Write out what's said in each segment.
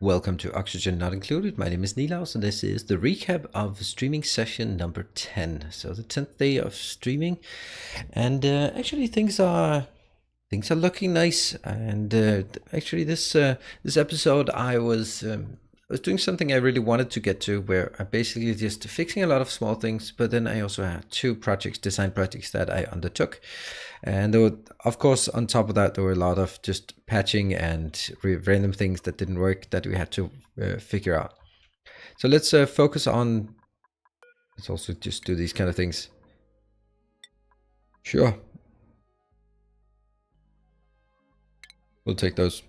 Welcome to Oxygen Not Included. My name is Nilaus, and this is the recap of streaming session number 10. So the 10th day of streaming, and actually things are looking nice. And actually this episode I was doing something I really wanted to get to, where I'm basically just fixing a lot of small things, but then I also had two design projects that I undertook. And there were, of course, on top of that, there were a lot of just patching and random things that didn't work that we had to figure out. So let's focus on, let's also just do these kind of things. Sure. We'll take those.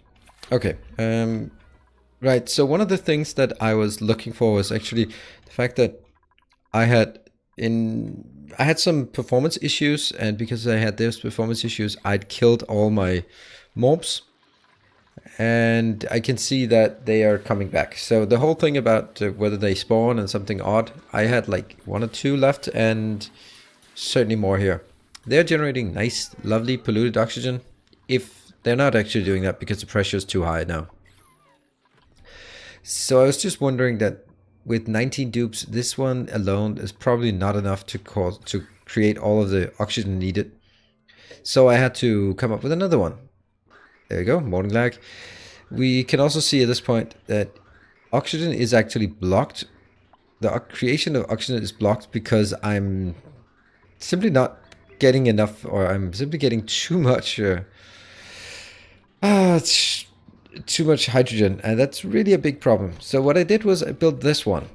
Okay. Right. So one of the things that I was looking for was actually the fact that I had some performance issues, and because I had those performance issues, I'd killed all my mobs, and I can see that they are coming back. So the whole thing about whether they spawn and something odd, I had like 1 or 2 left, and certainly more here. They're generating nice, lovely polluted oxygen, if they're not actually doing that because the pressure is too high now. So I was just wondering that with 19 dupes, this one alone is probably not enough to create all of the oxygen needed. So I had to come up with another one. There you go, morning lag. We can also see at this point that oxygen is actually blocked. The creation of oxygen is blocked because I'm simply not getting enough, or I'm simply getting too much too much hydrogen, and that's really a big problem. So what I did was I built this one.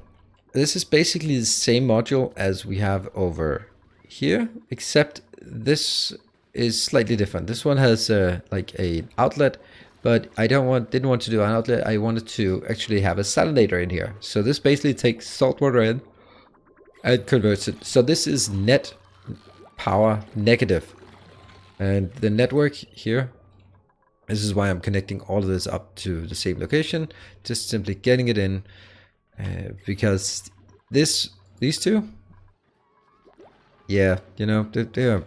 This is basically the same module as we have over here, except this is slightly different. This one has like an outlet, but I didn't want to do an outlet. I wanted to actually have a salinator in here. So this basically takes salt water in and converts it. So this is net power negative, and the network here, this is why I'm connecting all of this up to the same location, just simply getting it in, because these two, yeah, you know, they're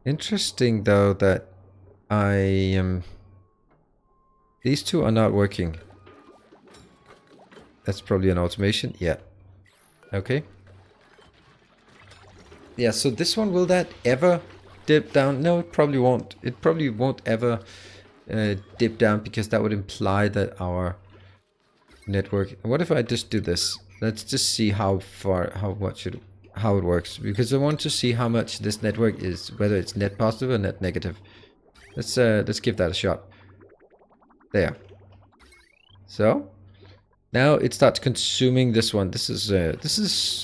interesting though that these two are not working. That's probably an automation. Yeah. Okay. Yeah, so this one, will that ever dip down? No, it probably won't. It probably won't ever dip down, because that would imply that our network... What if I just do this? Let's just see how it works, because I want to see how much this network is, whether it's net positive or net negative. Let's give that a shot. There. So now it starts consuming this one. This is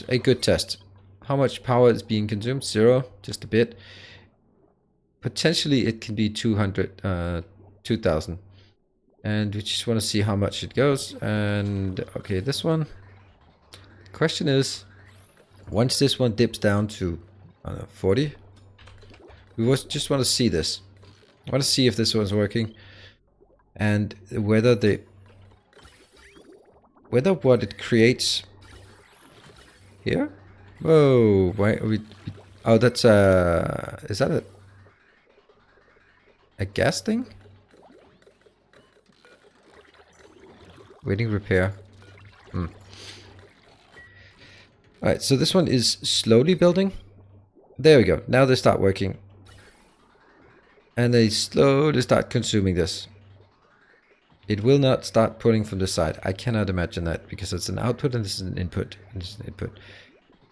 a good test. How much power is being consumed? 0, just a bit. Potentially it can be 2,000. And we just want to see how much it goes. And okay, this one. The question is, once this one dips down to 40, we just want to see this. I want to see if this one's working, and whether what it creates here. Whoa, why are we... Oh, that's is that a gas thing? Waiting repair. Alright, so this one is slowly building. There we go. Now they start working. And they slowly start consuming this. It will not start pulling from the side. I cannot imagine that, because it's an output and this is an input. And this is an input.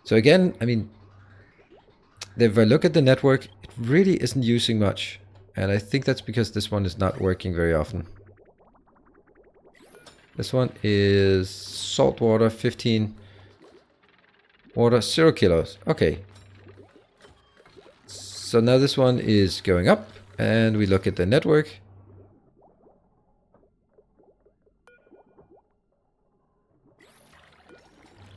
So again, I mean, if I look at the network, it really isn't using much. And I think that's because this one is not working very often. This one is salt water, 15. Water, 0 kilos. Okay. So now this one is going up, and we look at the network.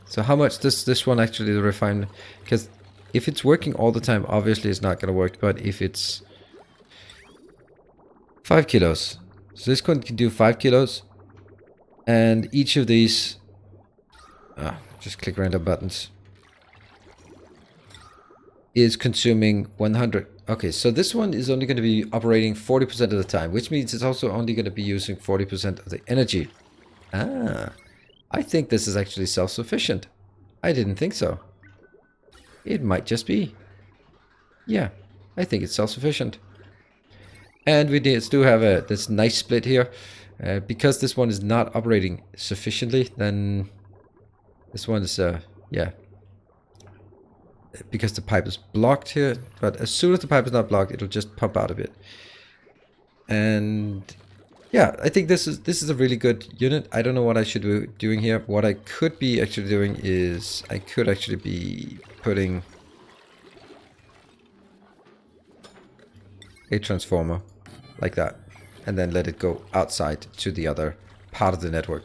So how much does this one actually refine? Because if it's working all the time, obviously it's not going to work. But if it's 5 kilos, so this one can do 5 kilos, and each of these, just click random buttons, is consuming 100. Okay, so this one is only going to be operating 40% of the time, which means it's also only going to be using 40% of the energy. Ah, I think this is actually self-sufficient. I didn't think so. It might just be. Yeah, I think it's self-sufficient. And we do have this nice split here. Because this one is not operating sufficiently, then this one is, yeah, because the pipe is blocked here. But as soon as the pipe is not blocked, it'll just pump out a bit. And yeah, I think this is a really good unit. I don't know what I should be doing here. What I could be actually doing is I could actually be putting a transformer like that, and then let it go outside to the other part of the network.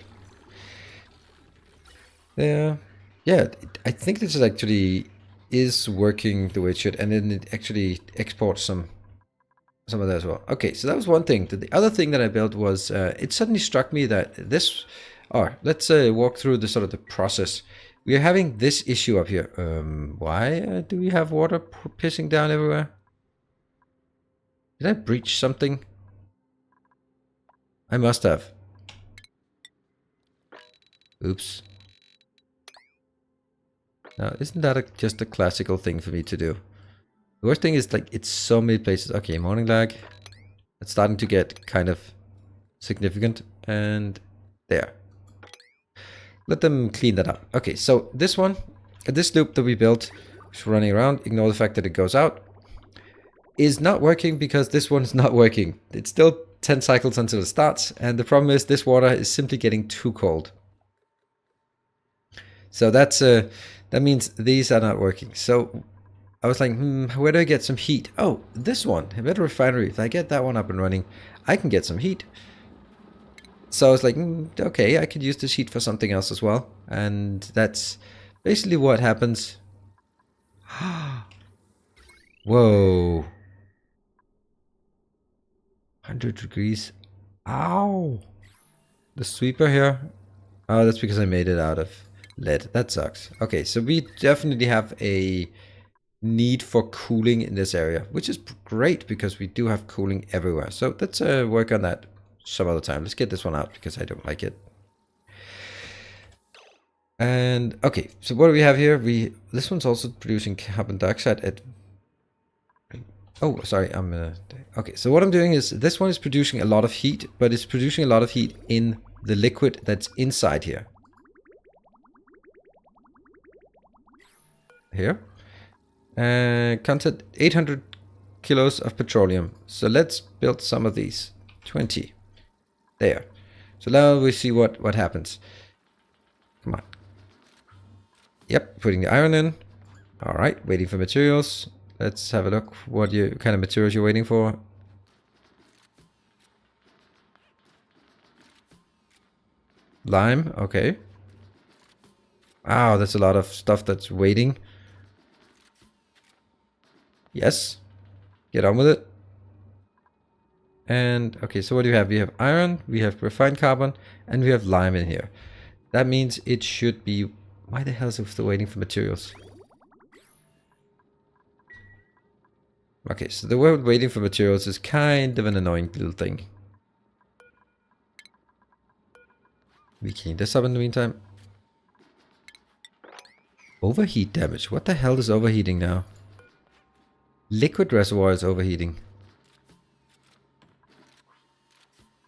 Yeah, I think this is actually is working the way it should, and then it actually exports some of that as well. Okay, so that was one thing. The other thing that I built was it suddenly struck me that this. Oh, let's walk through the sort of the process. We are having this issue up here. Why do we have water pissing down everywhere? Did I breach something? I must have. Oops. Now, isn't that just a classical thing for me to do? The worst thing is, like, it's so many places. Okay, morning lag. It's starting to get kind of significant. And there. Let them clean that up. Okay, so this one, this loop that we built, is running around. Ignore the fact that it goes out. Is not working because this one is not working. It's still 10 cycles until it starts. And the problem is this water is simply getting too cold. So that's that means these are not working. So I was like, where do I get some heat? Oh, this one, a better refinery. If I get that one up and running, I can get some heat. So I was like, okay, I could use this heat for something else as well. And that's basically what happens. Whoa. 100 degrees. Ow. The sweeper here. Oh, that's because I made it out of lead. That sucks. Okay, so we definitely have a need for cooling in this area, which is great because we do have cooling everywhere. So let's work on that some other time. Let's get this one out because I don't like it. And okay, so what do we have here? This one's also producing carbon dioxide at. Oh, sorry, okay, so what I'm doing is this one is producing a lot of heat, but it's producing a lot of heat in the liquid that's inside here. Here. Content 800 kilos of petroleum. So let's build some of these. 20. There. So now we see what happens. Come on. Yep, putting the iron in. Alright, waiting for materials. Let's have a look what kind of materials you're waiting for. Lime, okay. Wow, that's a lot of stuff that's waiting. Yes. Get on with it. And, okay, so what do we have? We have iron, we have refined carbon, and we have lime in here. That means it should be... Why the hell is it still waiting for materials? Okay, so the word waiting for materials is kind of an annoying little thing. We clean this up in the meantime. Overheat damage. What the hell is overheating now? Liquid reservoir is overheating.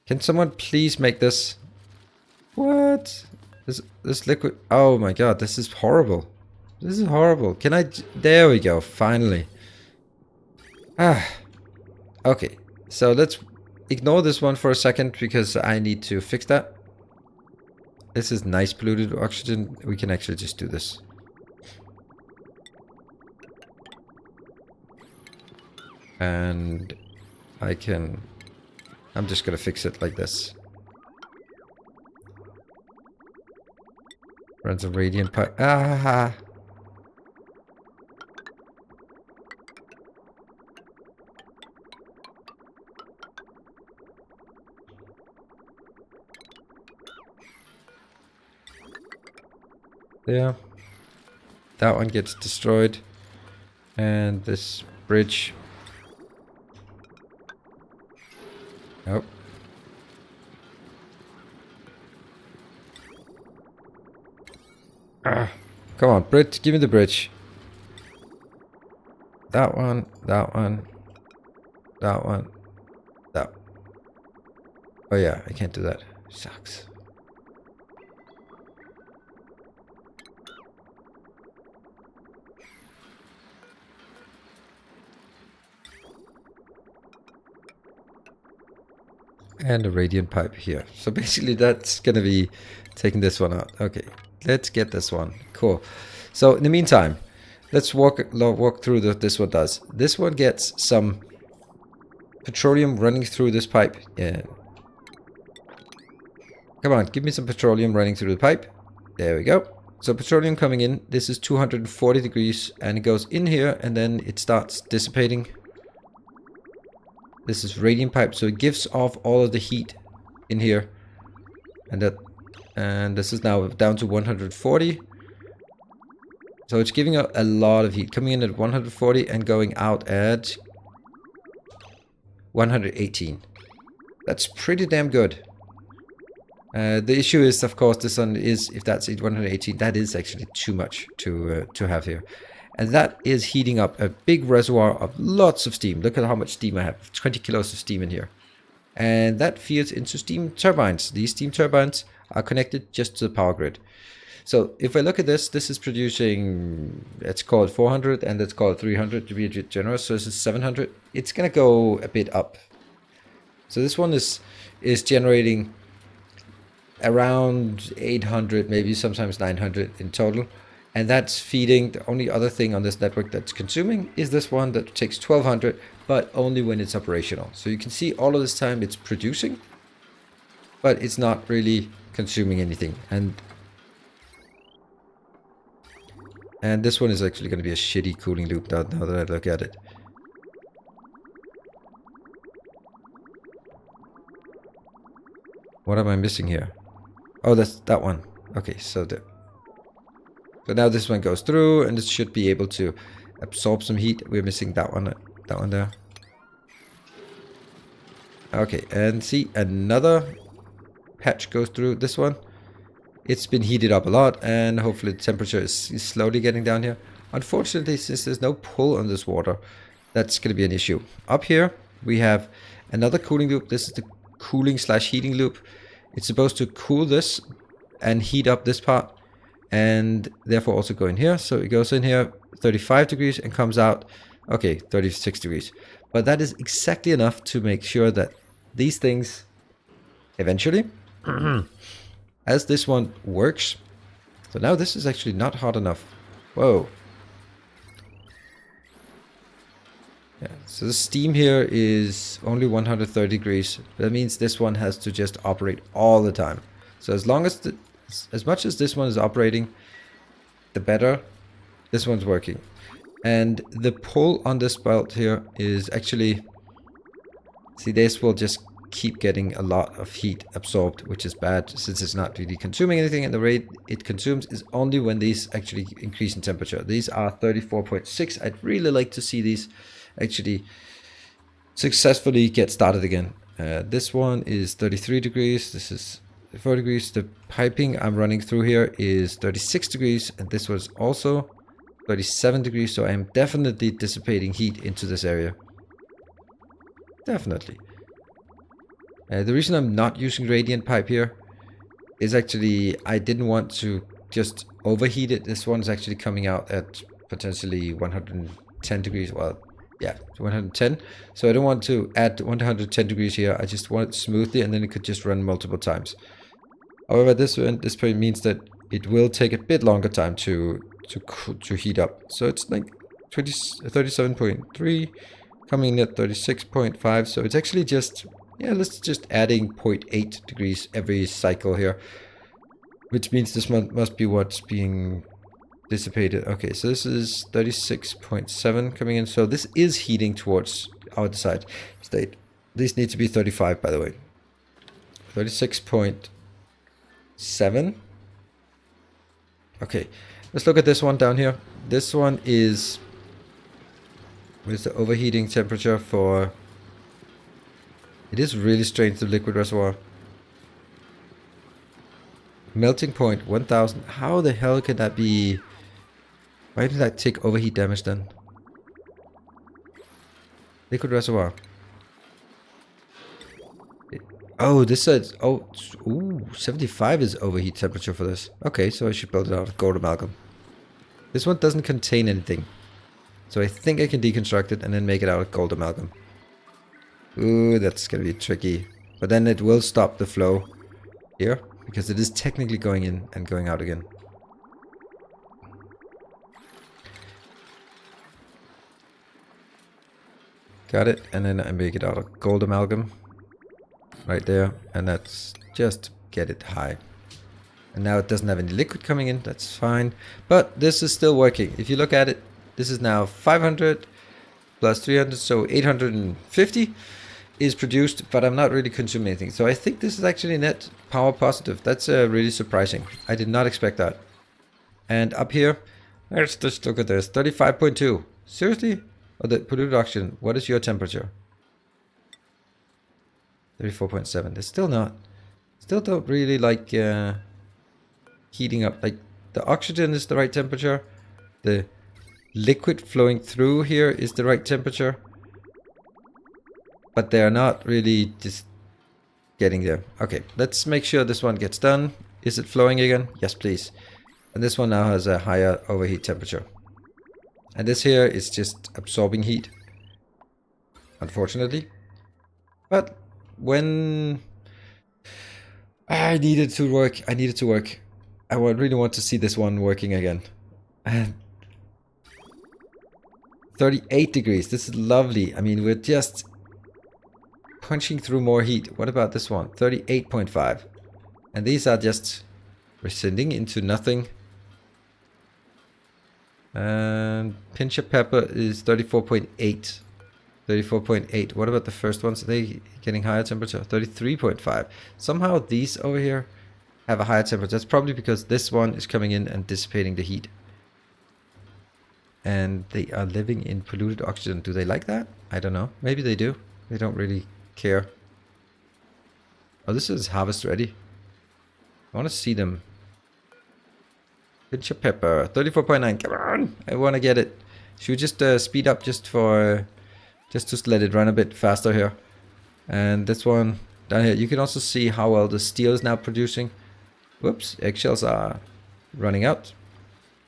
Can someone please make this? What? This liquid... Oh my god, this is horrible. This is horrible. Can I... There we go, finally. Okay, so let's ignore this one for a second because I need to fix that. This is nice polluted oxygen. We can actually just do this. And I'm just gonna fix it like this. Run some radiant pipe. There. That one gets destroyed. And this bridge Come on, bridge. Give me the bridge. That one. That one. That one. That. Oh yeah, I can't do that. Sucks. And a radiant pipe here. So basically that's gonna be taking this one out. Okay, let's get this one. Cool. So in the meantime, let's walk through this one does. This one gets some petroleum running through this pipe. Yeah. Come on, give me some petroleum running through the pipe. There we go. So petroleum coming in. This is 240 degrees and it goes in here and then it starts dissipating. This is radiant pipe, so it gives off all of the heat in here. And this is now down to 140. So it's giving a lot of heat. Coming in at 140 and going out at 118. That's pretty damn good. The issue is, of course, the sun is, if that's 118, that is actually too much to have here. And that is heating up a big reservoir of lots of steam. Look at how much steam I have. 20 kilos of steam in here. And that feeds into steam turbines. These steam turbines are connected just to the power grid. So if I look at this, this is producing, let's call it 400 and let's call it 300 to be a bit generous. So this is 700. It's going to go a bit up. So this one is generating around 800, maybe sometimes 900 in total. And that's feeding. The only other thing on this network that's consuming is this one that takes 1200, but only when it's operational. So you can see all of this time it's producing, but it's not really consuming anything. And this one is actually going to be a shitty cooling loop now that I look at it. What am I missing here? Oh, that's that one. Okay, so now this one goes through and it should be able to absorb some heat. We're missing that one there. Okay, and see, another patch goes through this one. It's been heated up a lot and hopefully the temperature is slowly getting down here. Unfortunately, since there's no pull on this water, that's going to be an issue. Up here, we have another cooling loop. This is the cooling slash heating loop. It's supposed to cool this and heat up this part, and therefore also go in here. So it goes in here 35 degrees and comes out, okay, 36 degrees. But that is exactly enough to make sure that these things eventually, as this one works. So now this is actually not hot enough. Whoa. Yeah, so the steam here is only 130 degrees. That means this one has to just operate all the time. So as long as as much as this one is operating, the better this one's working. And the pull on this belt here is actually, see, this will just keep getting a lot of heat absorbed, which is bad since it's not really consuming anything, and the rate it consumes is only when these actually increase in temperature. These are 34.6. I'd really like to see these actually successfully get started again. This one is 33 degrees. This is 4 degrees. The piping I'm running through here is 36 degrees, and this was also 37 degrees. So I am definitely dissipating heat into this area. Definitely. The reason I'm not using radiant pipe here is actually I didn't want to just overheat it. This one's actually coming out at potentially 110 degrees. Well, yeah, 110. So I don't want to add 110 degrees here. I just want it smoothly, and then it could just run multiple times. However, this point means that it will take a bit longer time to heat up. So it's like 37.3 coming in at 36.5. So it's actually just, yeah, let's just adding 0.8 degrees every cycle here, which means this must be what's being dissipated. Okay, so this is 36.7 coming in. So this is heating towards our side state. These need to be 35, by the way. 36.7. Okay, let's look at this one down here. This one is with the overheating temperature for, it is really strange, the liquid reservoir. Melting point 1000. How the hell can that be? Why did that take overheat damage then? Liquid reservoir. Oh, this says, oh, ooh, 75 is overheat temperature for this. Okay, so I should build it out of gold amalgam. This one doesn't contain anything. So I think I can deconstruct it and then make it out of gold amalgam. Ooh, that's gonna be tricky. But then it will stop the flow here, because it is technically going in and going out again. Got it, and then I make it out of gold amalgam. Right there, and that's just get it high. And now it doesn't have any liquid coming in, that's fine. But this is still working. If you look at it, this is now 500 plus 300, so 850 is produced, but I'm not really consuming anything. So I think this is actually net power positive. That's really surprising. I did not expect that. And up here, let's just look at this, 35.2. Seriously? Oh, the polluted oxygen, what is your temperature? 34.7. It's still not. Still don't really like heating up. Like the oxygen is the right temperature. The liquid flowing through here is the right temperature. But they're not really just getting there. Okay, let's make sure this one gets done. Is it flowing again? Yes, please. And this one now has a higher overheat temperature. And this here is just absorbing heat, unfortunately. But when I needed to work, I really want to see this one working again. And 38 degrees, this is lovely. I mean, we're just punching through more heat. What about this one? 38.5. And these are just rescinding into nothing. And pinch of pepper is 34.8. 34.8. What about the first ones? Are they getting higher temperature? 33.5. Somehow these over here have a higher temperature. That's probably because this one is coming in and dissipating the heat. And they are living in polluted oxygen. Do they like that? I don't know. Maybe they do. They don't really care. Oh, this is harvest ready. I want to see them. Pinch of pepper. 34.9. Come on. I want to get it. Should we just speed up just for... Just let it run a bit faster here. And this one down here. You can also see how well the steel is now producing. Whoops. Eggshells are running out.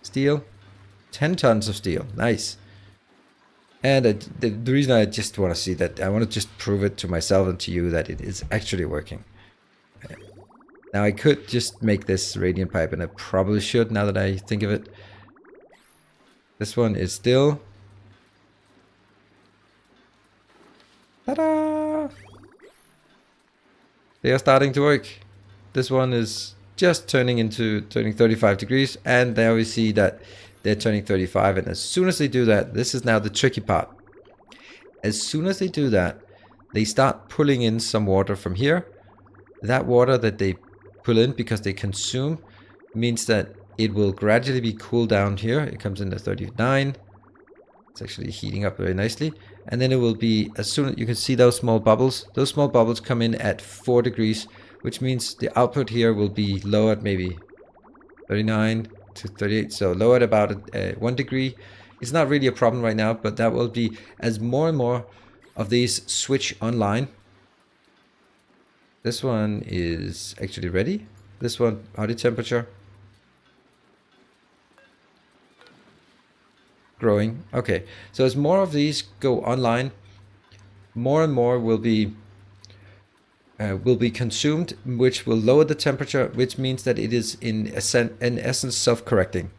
Steel. 10 tons of steel. Nice. And the reason I just want to see that, I want to just prove it to myself and to you that it is actually working. Now I could just make this radiant pipe, and I probably should now that I think of it. This one is still... Ta-da! They are starting to work. This one is just turning 35 degrees, and there we see that they're turning 35, and as soon as they do that, this is now the tricky part. As soon as they do that, they start pulling in some water from here. That water that they pull in because they consume means that it will gradually be cooled down here. It comes in at 39. It's actually heating up very nicely. And then it will be, as soon as you can see those small bubbles come in at 4 degrees, which means the output here will be lowered maybe 39 to 38. So lowered about 1 degree. It's not really a problem right now, but that will be as more and more of these switch online. This one is actually ready. This one, body temperature. Growing. Okay, so as more of these go online, more and more will be consumed, which will lower the temperature, which means that it is in essence self-correcting.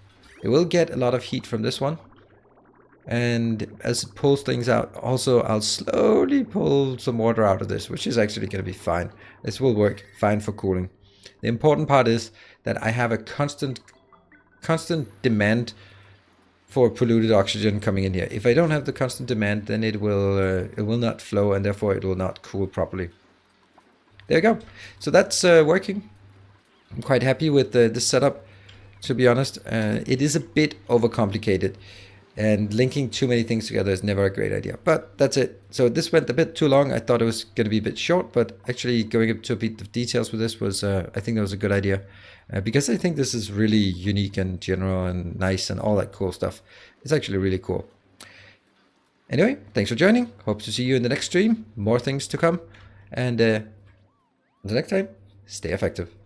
It will get a lot of heat from this one, and as it pulls things out, also I'll slowly pull some water out of this, which is actually going to be fine. This will work fine for cooling. The important part is that I have a constant demand for polluted oxygen coming in here. If I don't have the constant demand, then it will not flow, and therefore it will not cool properly. There you go. So that's working. I'm quite happy with this setup, to be honest. It is a bit overcomplicated. And linking too many things together is never a great idea. But that's it. So this went a bit too long. I thought it was going to be a bit short, but actually going into a bit of details with this was, I think that was a good idea. Because I think this is really unique and general and nice and all that cool stuff. It's actually really cool. Anyway, thanks for joining. Hope to see you in the next stream. More things to come. And until next time, stay effective.